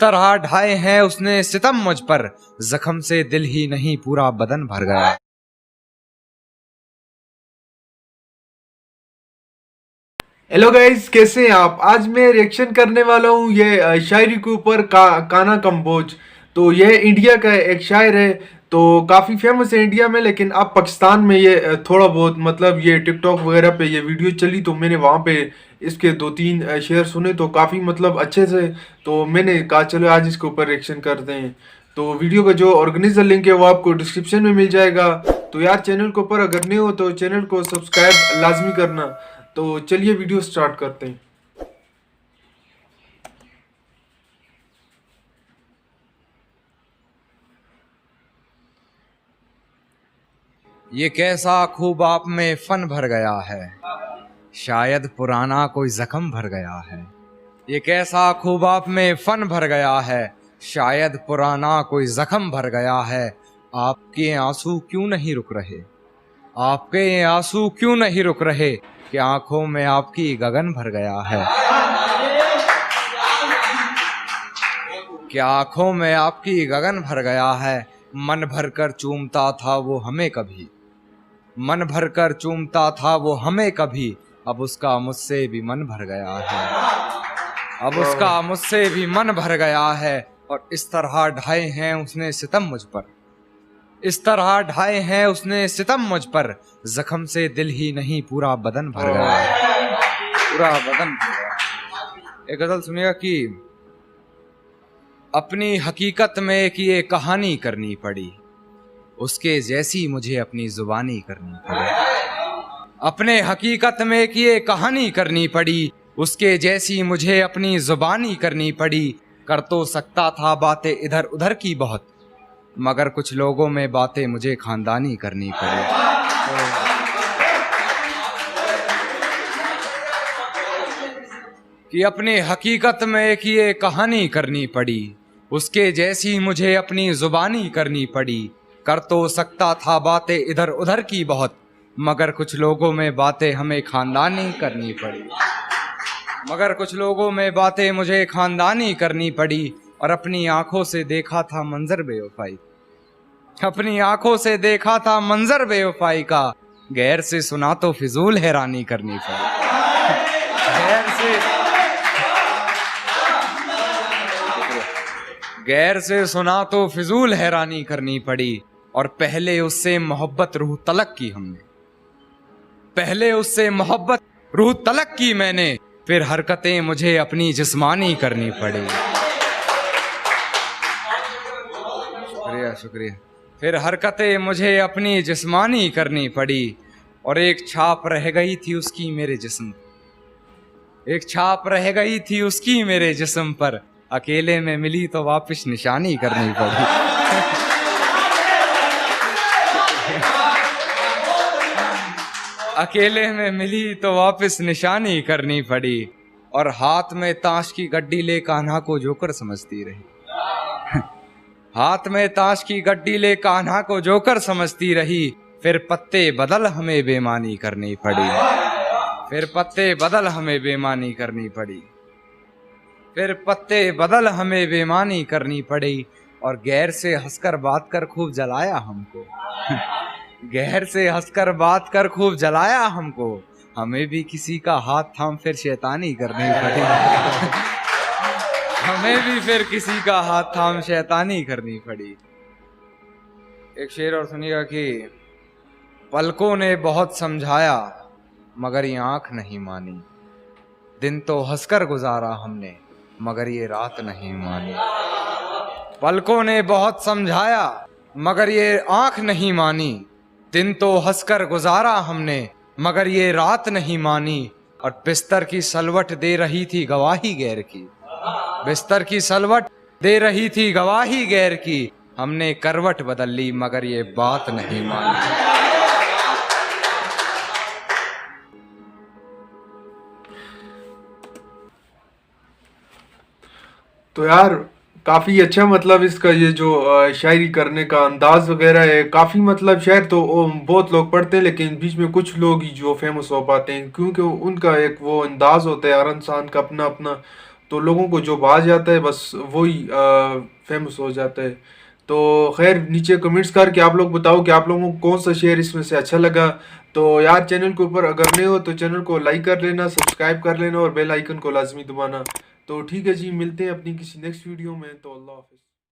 तरह ढाए हैं उसने सितम मुझ पर, जख्म से दिल ही नहीं पूरा बदन भर गया। हेलो गाइस, कैसे हैं आप। आज मैं रिएक्शन करने वाला हूँ ये शायरी के ऊपर काना कंबोज। तो ये इंडिया का एक शायर है, तो काफ़ी फेमस है इंडिया में, लेकिन अब पाकिस्तान में ये थोड़ा बहुत मतलब ये टिकटॉक वगैरह पे ये वीडियो चली तो मैंने वहाँ पे इसके दो तीन शेयर सुने तो काफ़ी मतलब अच्छे से। तो मैंने कहा चलो आज इसके ऊपर रिएक्शन करते हैं। तो वीडियो का जो ऑर्गेनाइजर लिंक है वो आपको डिस्क्रिप्शन में मिल जाएगा। तो यार चैनल के ऊपर अगर नहीं हो तो चैनल को सब्सक्राइब लाजमी करना। तो चलिए वीडियो स्टार्ट करते हैं। ये कैसा खूब आप में फन भर गया है, शायद पुराना कोई जख्म भर गया है। ये कैसा खूब आप में फन भर गया है, शायद पुराना कोई जख्म भर गया है। आपके आंसू क्यों नहीं रुक रहे, आपके आंसू क्यों नहीं रुक रहे, कि आंखों में आपकी गगन भर गया है। कि आंखों में आपकी गगन भर गया है। मन भर कर चूमता था वो हमें कभी, मन भर कर चूमता था वो हमें कभी, अब उसका मुझसे भी मन भर गया है। अब उसका मुझसे भी मन भर गया है। और इस तरह ढाए हैं उसने सितम मुझ पर, इस तरह ढाए हैं उसने सितम मुझ पर, जख्म से दिल ही नहीं पूरा बदन भर गया है। पूरा बदन भर गया। एक गजल सुनिएगा कि अपनी हकीकत में एक ये कहानी करनी पड़ी, उसके जैसी मुझे अपनी जुबानी करनी पड़ी। अपने हकीकत में एक ये कहानी करनी पड़ी, उसके जैसी मुझे अपनी जुबानी करनी पड़ी। कर तो सकता था बातें इधर उधर की बहुत, मगर कुछ लोगों में बातें मुझे खानदानी करनी पड़ी। कि अपनी हकीकत में एक ये कहानी करनी पड़ी, उसके जैसी मुझे अपनी जुबानी करनी पड़ी। कर तो सकता था बातें इधर उधर की बहुत, मगर कुछ लोगों में बातें हमें खानदानी करनी पड़ी। मगर कुछ लोगों में बातें मुझे खानदानी करनी पड़ी। और अपनी आंखों से देखा था मंजर बेवफाई, अपनी आंखों से देखा था मंजर बेवफाई का, गैर से सुना तो फिजूल हैरानी करनी पड़ी। गैर से सुना तो फिजूल हैरानी करनी पड़ी। और पहले उससे मोहब्बत रूह तलक की हमने, पहले उससे मोहब्बत रूह तलक की मैंने, फिर हरकतें मुझे अपनी जिस्मानी करनी पड़ी। शुक्रिया शुक्रिया। फिर हरकतें मुझे अपनी जिस्मानी करनी पड़ी। और एक छाप रह गई थी उसकी मेरे जिस्म, एक छाप रह गई थी उसकी मेरे जिस्म पर, अकेले में मिली तो वापस निशानी करनी पड़ी। अकेले में मिली तो वापस निशानी करनी पड़ी। और हाथ में ताश की गड्डी ले कान्हा को जोकर समझती रही, हाथ में ताश की गड्डी ले कान्हा को जोकर समझती रही। फिर पत्ते बदल हमें बेमानी करनी पड़ी, फिर पत्ते बदल हमें बेमानी करनी पड़ी, फिर पत्ते बदल हमें बेमानी करनी पड़ी। और गैर से हंसकर बात कर खूब जलाया हमको, गैर से हंसकर बात कर खूब जलाया हमको, हमें भी किसी का हाथ थाम फिर शैतानी करनी पड़ी। हमें भी फिर किसी का हाथ थाम शैतानी करनी पड़ी। एक शेर और सुनिएगा कि पलकों ने बहुत समझाया मगर ये आंख नहीं मानी, दिन तो हंसकर गुजारा हमने मगर ये रात नहीं मानी। पलकों ने बहुत समझाया मगर ये आंख नहीं मानी, दिन तो हंसकर गुजारा हमने मगर ये रात नहीं मानी। और बिस्तर की सलवट दे रही थी गवाही गैर की, बिस्तर की सलवट दे रही थी गवाही गैर की, हमने करवट बदल ली मगर ये बात नहीं मानी। तो यार काफी अच्छा मतलब इसका ये जो शायरी करने का अंदाज वगैरह है काफी मतलब शायर तो बहुत लोग पढ़ते हैं, लेकिन बीच में कुछ लोग ही जो फेमस हो पाते हैं क्योंकि उनका एक वो अंदाज होता है हर इंसान का अपना अपना। तो लोगों को जो बाज आता है बस वही फेमस हो जाता है। तो खैर नीचे कमेंट्स करके आप लोग बताओ कि आप लोगों को कौन सा शेर इसमें से अच्छा लगा। तो यार चैनल के ऊपर अगर नए हो तो चैनल को लाइक कर लेना, सब्सक्राइब कर लेना और बेल आइकन को लाजमी दबाना। तो ठीक है जी, मिलते हैं अपनी किसी नेक्स्ट वीडियो में। तो अल्लाह हाफिज़।